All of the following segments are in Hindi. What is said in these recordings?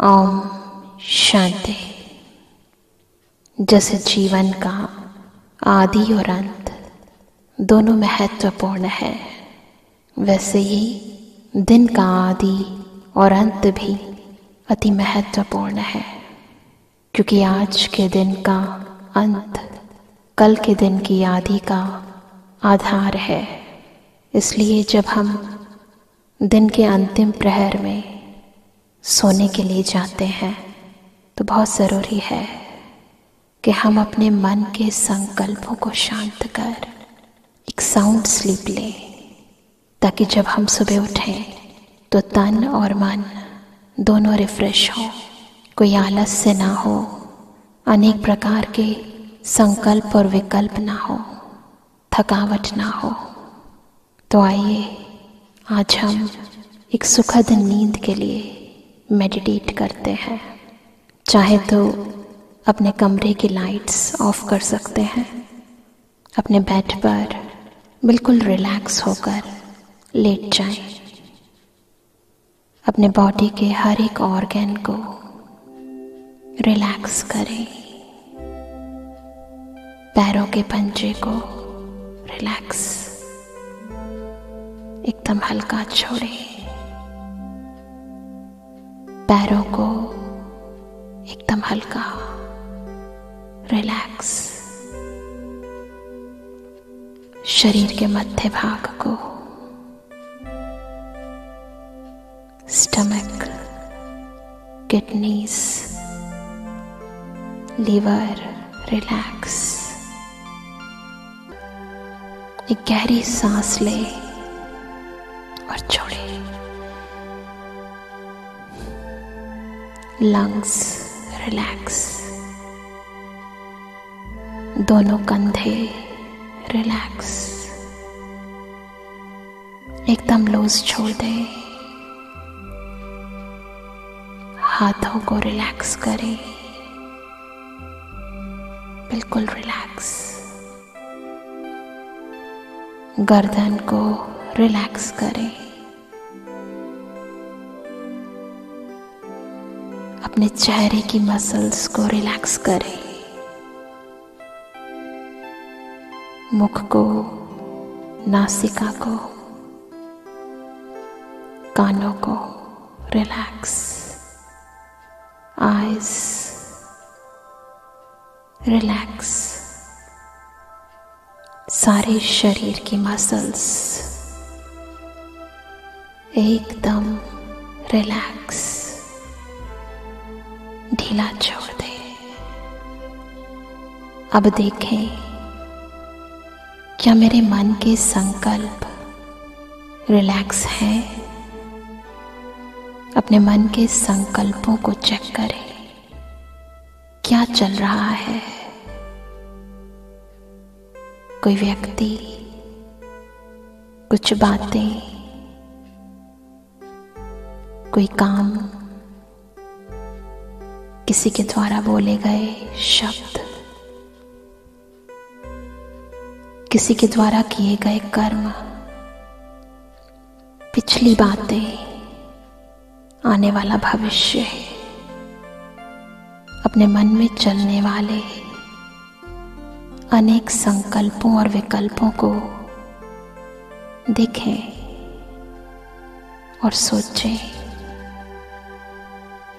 ओम शांति। जैसे जीवन का आदि और अंत दोनों महत्वपूर्ण है, वैसे ही दिन का आदि और अंत भी अति महत्वपूर्ण है, क्योंकि आज के दिन का अंत कल के दिन की आदि का आधार है। इसलिए जब हम दिन के अंतिम प्रहर में सोने के लिए जाते हैं तो बहुत ज़रूरी है कि हम अपने मन के संकल्पों को शांत कर एक साउंड स्लीप लें, ताकि जब हम सुबह उठें तो तन और मन दोनों रिफ्रेश हो, कोई आलस्य ना हो, अनेक प्रकार के संकल्प और विकल्प ना हो, थकावट ना हो। तो आइए आज हम एक सुखद नींद के लिए मेडिटेट करते हैं। चाहे तो अपने कमरे की लाइट्स ऑफ कर सकते हैं, अपने बेड पर बिल्कुल रिलैक्स होकर लेट जाएं, अपने बॉडी के हर एक ऑर्गन को रिलैक्स करें, पैरों के पंजे को रिलैक्स एकदम हल्का छोड़ें, पैरों को एकदम हल्का रिलैक्स, शरीर के मध्य भाग को, स्टमक, किडनीज, लीवर रिलैक्स। एक गहरी सांस ले और छोड़े। लंग्स रिलैक्स, दोनों कंधे रिलैक्स, एकदम लूज छोड़ दे। हाथों को रिलैक्स करें, बिल्कुल रिलैक्स। गर्दन को रिलैक्स करें, अपने चेहरे की मसल्स को रिलैक्स करें, मुख को, नासिका को, कानों को रिलैक्स, आईज रिलैक्स, सारे शरीर की मसल्स एकदम रिलैक्स, ढीला छोड़ दे। अब देखें क्या मेरे मन के संकल्प रिलैक्स हैं। अपने मन के संकल्पों को चेक करें, क्या चल रहा है। कोई व्यक्ति, कुछ बातें, कोई काम, किसी के द्वारा बोले गए शब्द, किसी के द्वारा किए गए कर्म, पिछली बातें, आने वाला भविष्य, अपने मन में चलने वाले अनेक संकल्पों और विकल्पों को देखें और सोचें,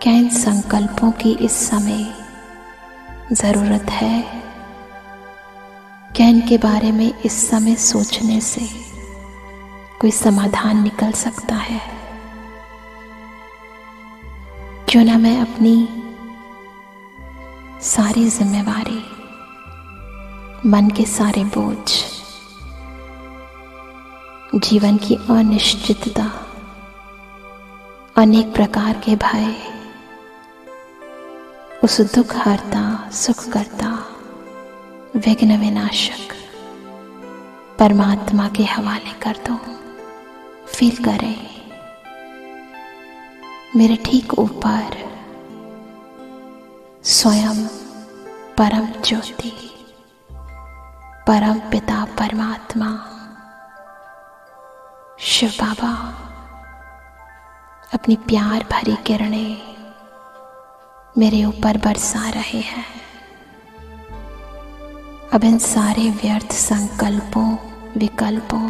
क्या इन संकल्पों की इस समय ज़रूरत है? क्या इनके बारे में इस समय सोचने से कोई समाधान निकल सकता है? क्यों ना मैं अपनी सारी जिम्मेवारी, मन के सारे बोझ, जीवन की अनिश्चितता, अनेक प्रकार के भय, उस दुख हरता, सुख करता, विघ्न विनाशक परमात्मा के हवाले कर दो। फील करें मेरे ठीक ऊपर स्वयं परम ज्योति, परम पिता परमात्मा शिव बाबा अपनी प्यार भरी किरणें मेरे ऊपर बरसा रहे हैं। अब इन सारे व्यर्थ संकल्पों, विकल्पों,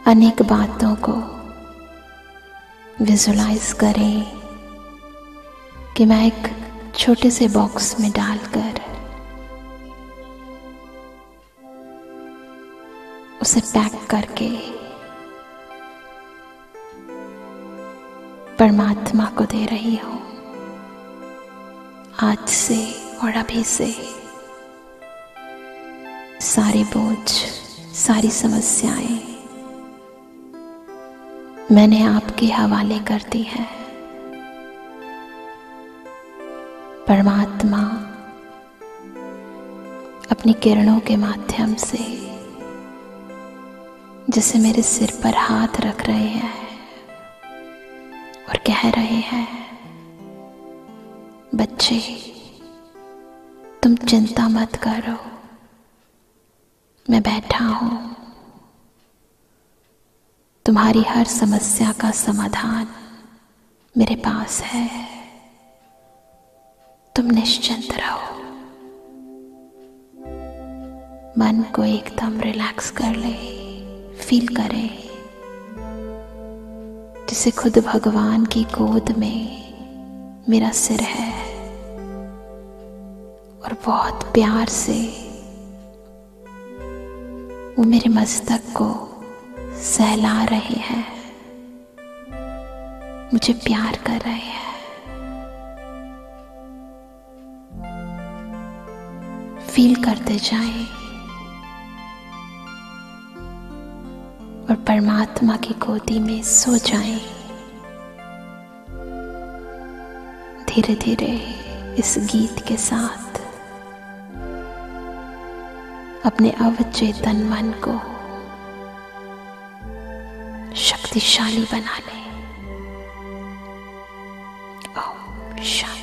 अनेक बातों को विजुलाइज करें कि मैं एक छोटे से बॉक्स में डालकर उसे पैक करके परमात्मा को दे रही हूं। आज से और अभी से सारे बोझ, सारी समस्याएं मैंने आपके हवाले कर दी है। परमात्मा अपनी किरणों के माध्यम से जैसे मेरे सिर पर हाथ रख रहे हैं और कह रहे हैं, बच्चे तुम चिंता मत करो, मैं बैठा हूं। तुम्हारी हर समस्या का समाधान मेरे पास है। तुम निश्चिंत रहो। मन को एकदम रिलैक्स कर ले, फील करें जैसे खुद भगवान की गोद में मेरा सिर है और बहुत प्यार से वो मेरे मस्तक को सहला रहे हैं, मुझे प्यार कर रहे हैं। फील करते जाएं और परमात्मा की गोदी में सो जाएं। धीरे धीरे इस गीत के साथ अपने अवचेतन मन को शक्तिशाली बना लें। ओम शांति।